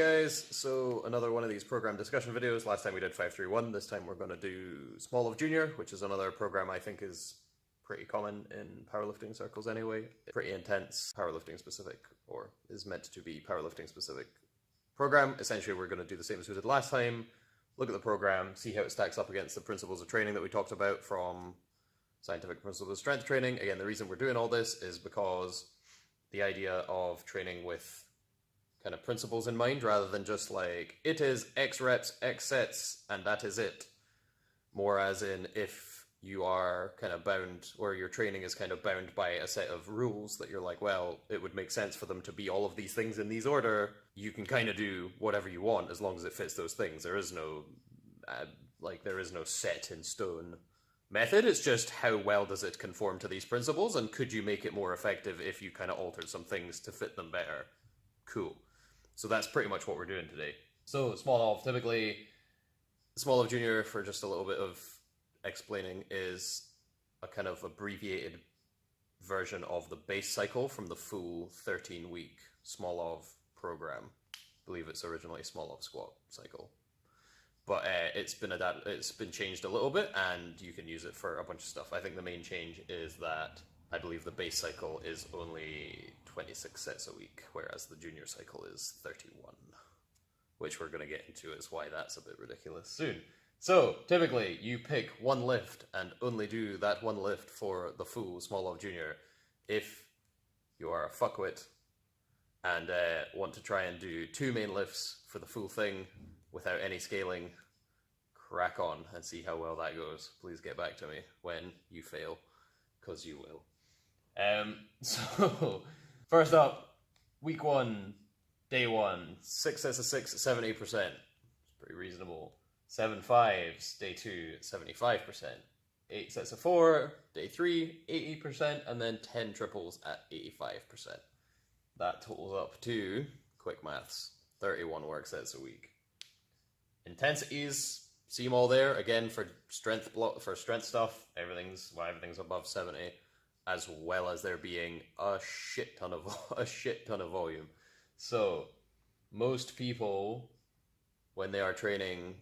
guys, so another one of these program discussion videos. Last time we did 531, this time we're going to do SmolovJr, which is another program I think is pretty common in powerlifting circles anyway. Pretty intense powerlifting specific, or is meant to be powerlifting specific program. Essentially we're going to do the same as we did last time, look at the program, see how it stacks up against the principles of training that we talked about from Scientific Principles of Strength Training. Again, the reason we're doing all this is because the idea of training with kind of principles in mind, rather than just like, it is X reps, X sets, and that is it. More as in, if you are kind of bound, or your training is kind of bound by a set of rules that you're like, well, it would make sense for them to be all of these things in these order, you can kind of do whatever you want as long as it fits those things. There is no, there is no set in stone method. It's just how well does it conform to these principles, and could you make it more effective if you kind of altered some things to fit them better? Cool. So that's pretty much what we're doing today. So Smolov, typically, SmolovJr, for just a little bit of explaining, is a kind of abbreviated version of the base cycle from the full 13-week Smolov program. I believe it's originally Smolov squat cycle. But it's been changed a little bit, and you can use it for a bunch of stuff. I think the main change is that I believe the base cycle is only 26 sets a week, whereas the junior cycle is 31, which we're going to get into is why that's a bit ridiculous soon. So, typically, you pick one lift and only do that one lift for the full SmolovJr. If you are a fuckwit and want to try and do 2 main lifts for the full thing without any scaling, crack on and see how well that goes. Please get back to me when you fail, because you will. So, first up, week 1, day 1, 6 sets of 6 at 70%. It's pretty reasonable. 7 5s, day 2, 75%. 8 sets of 4, day 3, 80%, and then 10 triples at 85%. That totals up to, quick maths, 31 work sets a week. Intensities, see them all there. Again, for strength stuff, everything's above 70. As well as there being a shit ton of volume. So most people, when they are training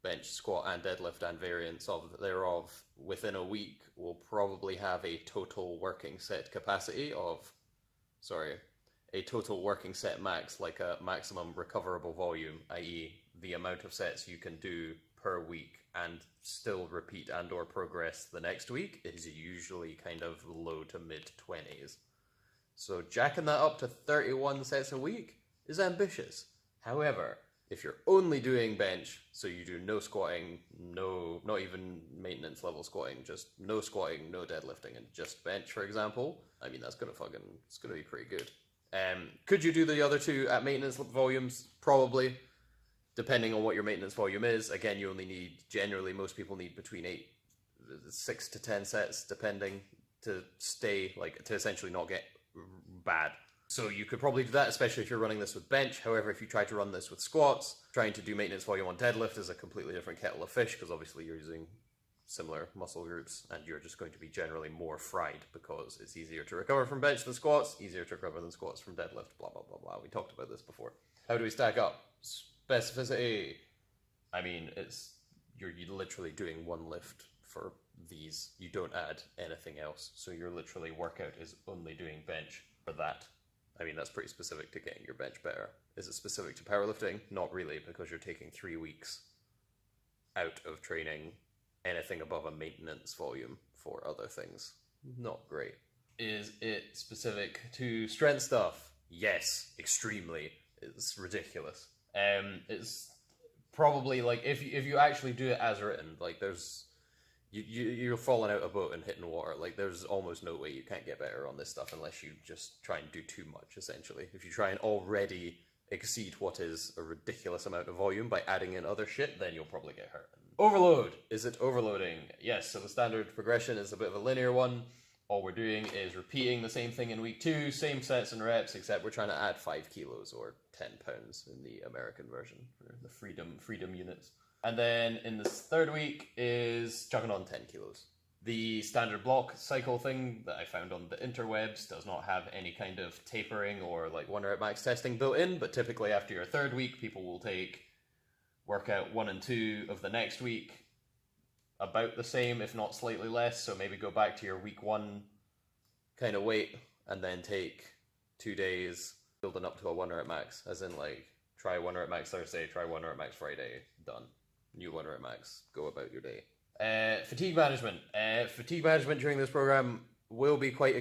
bench, squat, and deadlift and variants thereof within a week, will probably have a total working set capacity of, a total working set max, like a maximum recoverable volume, i.e. the amount of sets you can do per week and still repeat and or progress the next week, is usually kind of low to mid 20s. So jacking that up to 31 sets a week is ambitious. However, if you're only doing bench, so you do no squatting, not even maintenance level squatting, just no squatting, no deadlifting, and just bench, for example, I mean, it's gonna be pretty good. Could you do the other 2 at maintenance volumes? Probably. Depending on what your maintenance volume is. Again, you only need, generally, most people need between 6 to 10 sets, depending, to stay, to essentially not get bad. So you could probably do that, especially if you're running this with bench. However, if you try to run this with squats, trying to do maintenance volume on deadlift is a completely different kettle of fish, because obviously you're using similar muscle groups, and you're just going to be generally more fried, because it's easier to recover from bench than squats, easier to recover than squats from deadlift, blah, blah, blah, blah. We talked about this before. How do we stack up? Specificity, I mean, you're literally doing one lift for these. You don't add anything else. So your literally workout is only doing bench for that. I mean, that's pretty specific to getting your bench better. Is it specific to powerlifting? Not really, because you're taking 3 weeks out of training anything above a maintenance volume for other things. Not great. Is it specific to strength stuff? Yes, extremely. It's ridiculous. It's probably if you actually do it as written, you're falling out a boat and hitting water. There's almost no way you can't get better on this stuff unless you just try and do too much, essentially. If you try and already exceed what is a ridiculous amount of volume by adding in other shit, then you'll probably get hurt. Overload. Is it overloading? Yes, so the standard progression is a bit of a linear one. All we're doing is repeating the same thing in week 2, same sets and reps, except we're trying to add 5 kilos or 10 pounds in the American version, or the freedom units. And then in this 3rd week is chucking on 10 kilos. The standard block cycle thing that I found on the interwebs does not have any kind of tapering or like 1 rep max testing built in, but typically after your third week, people will take workout 1 and 2 of the next week about the same, if not slightly less. So maybe go back to your week 1 kind of weight and then take 2 days building up to a 1 rep max, as in like try 1 rep max Thursday, try 1 rep max Friday, done. New 1 rep max, go about your day. Fatigue management. Fatigue management during this program will be quite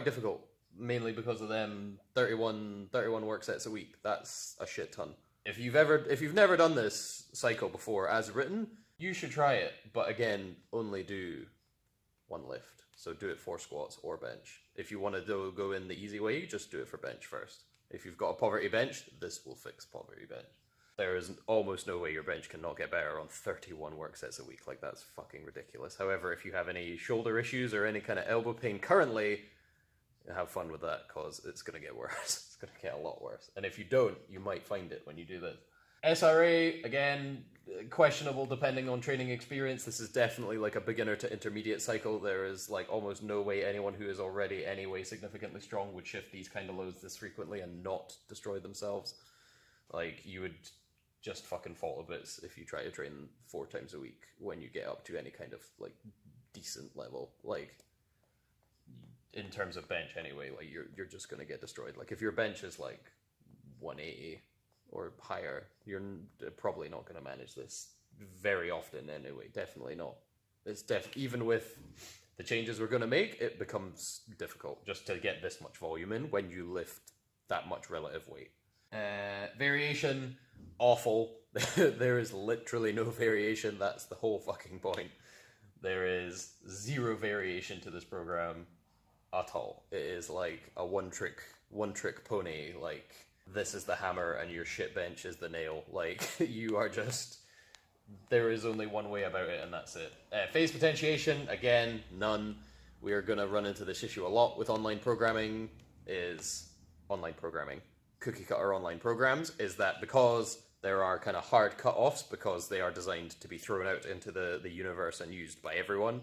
difficult, mainly because of them 31 work sets a week. That's a shit ton. If you've never done this cycle before as written, you should try it. But again, only do 1 lift. So do it 4 squats or bench. If you want to go in the easy way, just do it for bench first. If you've got a poverty bench, this will fix poverty bench. There is almost no way your bench cannot get better on 31 work sets a week. Like, that's fucking ridiculous. However, if you have any shoulder issues or any kind of elbow pain currently, have fun with that, because it's going to get worse. It's going to get a lot worse. And if you don't, you might find it when you do this. SRA, again, questionable depending on training experience. This is definitely like a beginner to intermediate cycle. There is like almost no way anyone who is already anyway significantly strong would shift these kind of loads this frequently and not destroy themselves. Like, you would just fucking fall to bits if you try to train 4 times a week when you get up to any kind of like decent level. Like, in terms of bench anyway, like you're just gonna get destroyed. Like, if your bench is like 180 or higher, you're probably not gonna manage this very often anyway. Definitely not. It's even with the changes we're gonna make, it becomes difficult just to get this much volume in when you lift that much relative weight. Variation, awful. There is literally no variation. That's the whole fucking point. There is 0 variation to this program at all. It is like a one trick pony. Like, this is the hammer and your shit bench is the nail. Like, you are just, there is only one way about it and that's it. Phase potentiation, again, none. We are going to run into this issue a lot with online programming, cookie cutter online programs, is that because there are kind of hard cut-offs, because they are designed to be thrown out into the universe and used by everyone,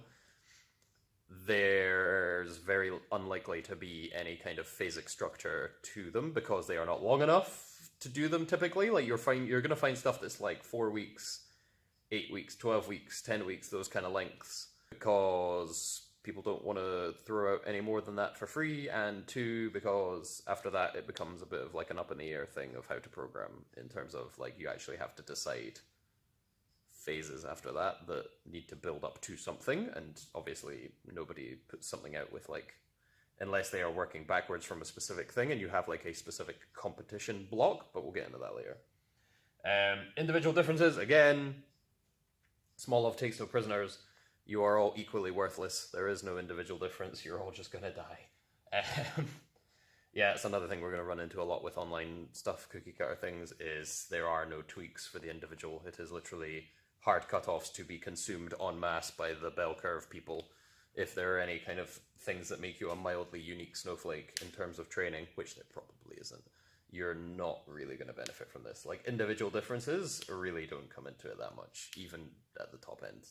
there's very unlikely to be any kind of phasic structure to them, because they are not long enough to do them typically. Like, you're going to find stuff that's like 4 weeks, 8 weeks, 12 weeks, 10 weeks, those kind of lengths, because people don't want to throw out any more than that for free, and 2, because after that it becomes a bit of like an up in the air thing of how to program, in terms of like you actually have to decide phases after that need to build up to something, and obviously nobody puts something out with like, unless they are working backwards from a specific thing and you have like a specific competition block, but we'll get into that later. Individual differences, again, SmolovJr takes no prisoners. You are all equally worthless. There is no individual difference. You're all just going to die. Yeah, it's another thing we're going to run into a lot with online stuff, cookie cutter things, is there are no tweaks for the individual. It is literally hard cutoffs to be consumed en masse by the bell curve people. If there are any kind of things that make you a mildly unique snowflake in terms of training, which there probably isn't, you're not really going to benefit from this. Like, individual differences really don't come into it that much, even at the top end.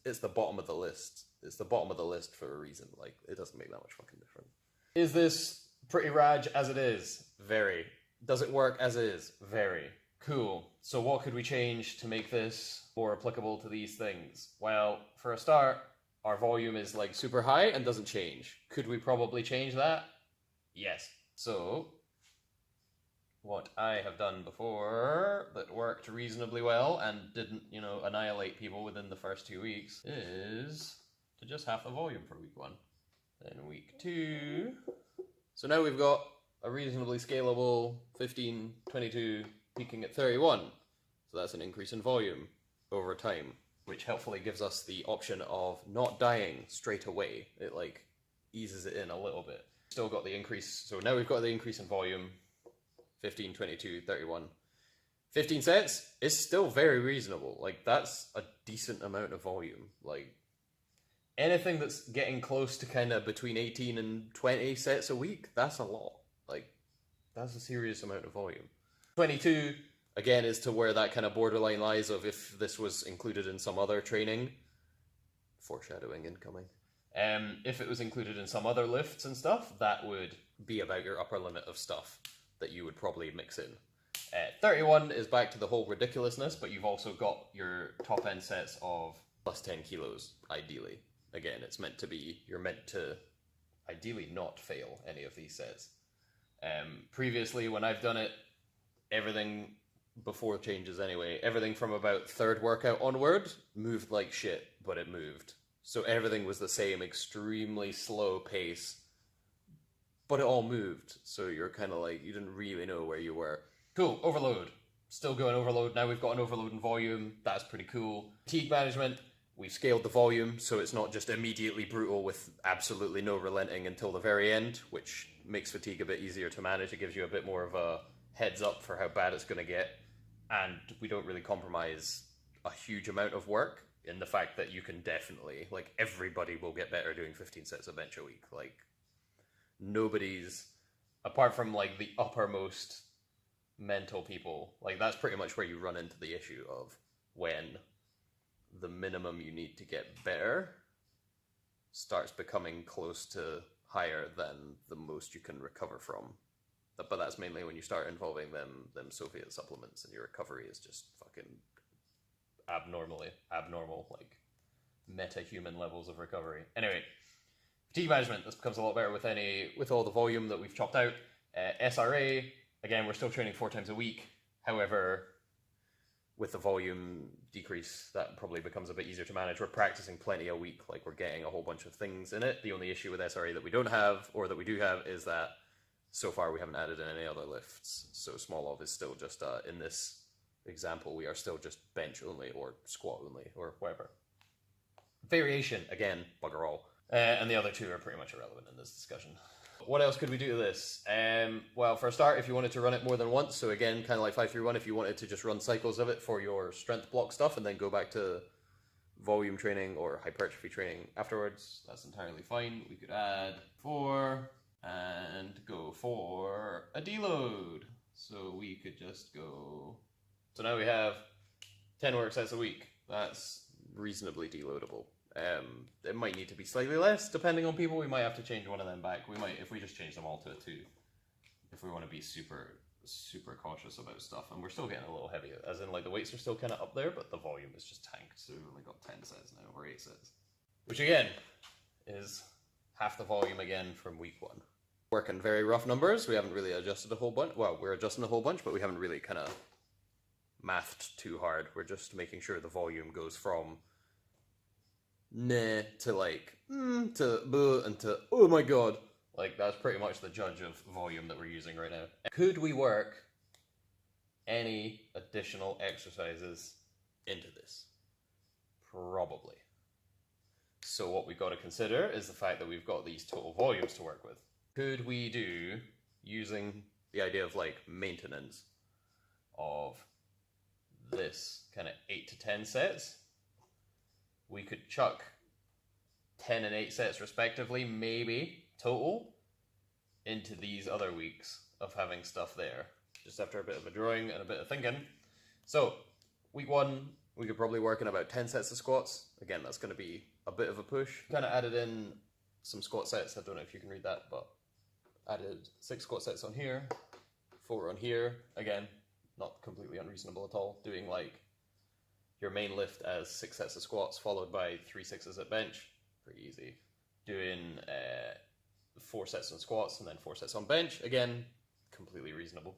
It's the bottom of the list. It's the bottom of the list for a reason. Like, it doesn't make that much fucking difference. Is this pretty rad as it is? Very. Does it work as is? Very. Cool. So what could we change to make this more applicable to these things? Well, for a start, our volume is like super high and doesn't change. Could we probably change that? Yes. So what I have done before that worked reasonably well and didn't, annihilate people within the first 2 weeks is to just half the volume for week 1. Then week 2. So now we've got a reasonably scalable 15, 22, peaking at 31. So that's an increase in volume over time, which helpfully gives us the option of not dying straight away. It like eases it in a little bit. Still got the increase. So now we've got the increase in volume. 15, 22, 31. 15 sets is still very reasonable. Like, that's a decent amount of volume. Like, anything that's getting close to kind of between 18 and 20 sets a week, that's a lot. Like, that's a serious amount of volume. 22, again, is to where that kind of borderline lies of if this was included in some other training. Foreshadowing incoming. If it was included in some other lifts and stuff, that would be about your upper limit of stuff that you would probably mix in. 31 is back to the whole ridiculousness, but you've also got your top end sets of plus 10 kilos, ideally. Again, it's meant to be, you're meant to ideally not fail any of these sets. Previously, when I've done it, everything before changes anyway, everything from about third workout onward moved like shit, but it moved. So everything was the same extremely slow pace, but it all moved. So you're kind of like, you didn't really know where you were. Cool, overload. Still going overload. Now we've got an overload in volume. That's pretty cool. Fatigue management. We've scaled the volume, so it's not just immediately brutal with absolutely no relenting until the very end, which makes fatigue a bit easier to manage. It gives you a bit more of a heads up for how bad it's going to get. And we don't really compromise a huge amount of work in the fact that you can definitely, like, everybody will get better doing 15 sets of bench a week. Like, nobody's, apart from, like, the uppermost mental people, like, that's pretty much where you run into the issue of when the minimum you need to get better starts becoming close to higher than the most you can recover from. But that's mainly when you start involving them Soviet supplements and your recovery is just fucking abnormal, like meta-human levels of recovery. Anyway, fatigue management, this becomes a lot better with all the volume that we've chopped out. SRA, again, we're still training 4 times a week. However, with the volume decrease, that probably becomes a bit easier to manage. We're practicing plenty a week, like we're getting a whole bunch of things in it. The only issue with SRA that we don't have, or that we do have, is that so far we haven't added in any other lifts. So SmolovJr is still just, in this example, we are still just bench only, or squat only, or whatever. Variation, again, bugger all. And the other two are pretty much irrelevant in this discussion. What else could we do to this? Well, for a start, if you wanted to run it more than once, so again, kind of like 5-3-1, if you wanted to just run cycles of it for your strength block stuff and then go back to volume training or hypertrophy training afterwards, that's entirely fine. We could add 4 and go for a deload. So we could just go... So now we have 10 work sets a week. That's reasonably deloadable. It might need to be slightly less, depending on people. We might have to change one of them back. We might, if we just change them all to a 2, if we want to be super cautious about stuff. And we're still getting a little heavy, as in, like, the weights are still kind of up there, but the volume is just tanked. So we've only got 10 sets now, or 8 sets. Which, again, is half the volume again from week 1. Working very rough numbers. We haven't really adjusted a whole bunch. Well, we're adjusting a whole bunch, but we haven't really kind of mathed too hard. We're just making sure the volume goes from nah to like to buh and to oh my god. Like, that's pretty much the judge of volume that we're using right now. Could we work any additional exercises into this? Probably. So what we've got to consider is the fact that we've got these total volumes to work with. Could we do, using the idea of like maintenance of this kind of 8 to 10 sets, we could chuck 10 and 8 sets respectively, maybe, total, into these other weeks of having stuff there, just after a bit of a drawing and a bit of thinking. So, week 1, we could probably work in about 10 sets of squats. Again, that's going to be a bit of a push. Kind of added in some squat sets, I don't know if you can read that, but added 6 squat sets on here, 4 on here. Again, not completely unreasonable at all. Doing like your main lift as 6 sets of squats followed by 3 6s at bench, pretty easy. Doing 4 sets on squats and then 4 sets on bench, again, completely reasonable.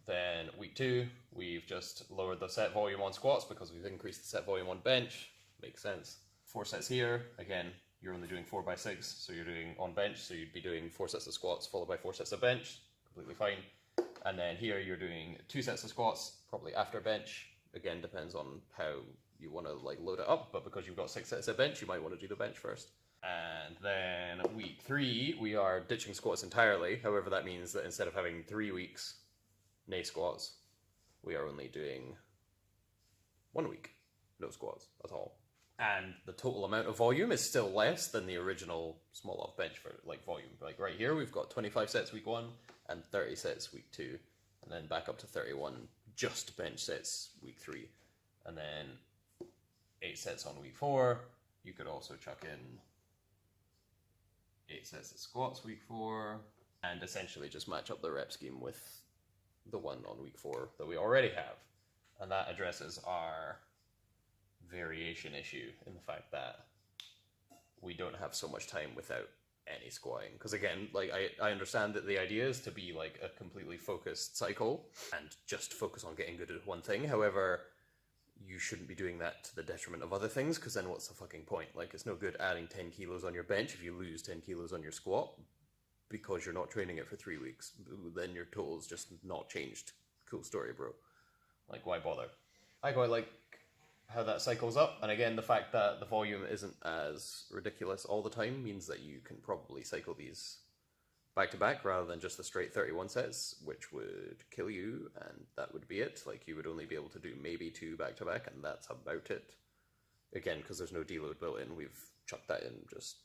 Then week 2, we've just lowered the set volume on squats because we've increased the set volume on bench. Makes sense. 4 sets here, again, you're only doing 4 by 6, so you're doing on bench, so you'd be doing 4 sets of squats followed by 4 sets of bench, completely fine. And then here you're doing 2 sets of squats, probably after bench. Again, depends on how you want to like load it up, but because you've got 6 sets of bench, you might want to do the bench first. And then week 3, we are ditching squats entirely. However, that means that instead of having 3 weeks nay squats, we are only doing 1 week no squats at all. And the total amount of volume is still less than the original SmolovJr bench for like volume. Like right here, we've got 25 sets week 1 and 30 sets week 2, and then back up to 31 just bench sets week 3, and then 8 sets on week 4. You could also chuck in 8 sets of squats week 4, and essentially just match up the rep scheme with the one on week 4 that we already have. And that addresses our variation issue in the fact that we don't have so much time without any squatting. Because again, like I understand that the idea is to be like a completely focused cycle and just focus on getting good at one thing. However, you shouldn't be doing that to the detriment of other things, because then what's the fucking point? Like, it's no good adding 10 kilos on your bench if you lose 10 kilos on your squat because you're not training it for 3 weeks. Then your total's just not changed. Cool story, bro. Like, why bother? I quite like how that cycles up, and again, the fact that the volume isn't as ridiculous all the time means that you can probably cycle these back to back rather than just the straight 31 sets, which would kill you, and that would be it. Like, you would only be able to do maybe 2 back to back, and that's about it. Again, because there's no deload built in, we've chucked that in just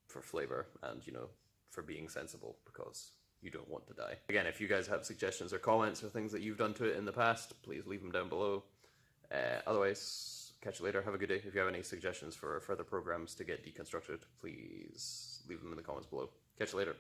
for flavor and, you know, for being sensible, because you don't want to die. Again, if you guys have suggestions or comments or things that you've done to it in the past, please leave them down below. Otherwise, catch you later. Have a good day. If you have any suggestions for further programs to get deconstructed, please leave them in the comments below. Catch you later.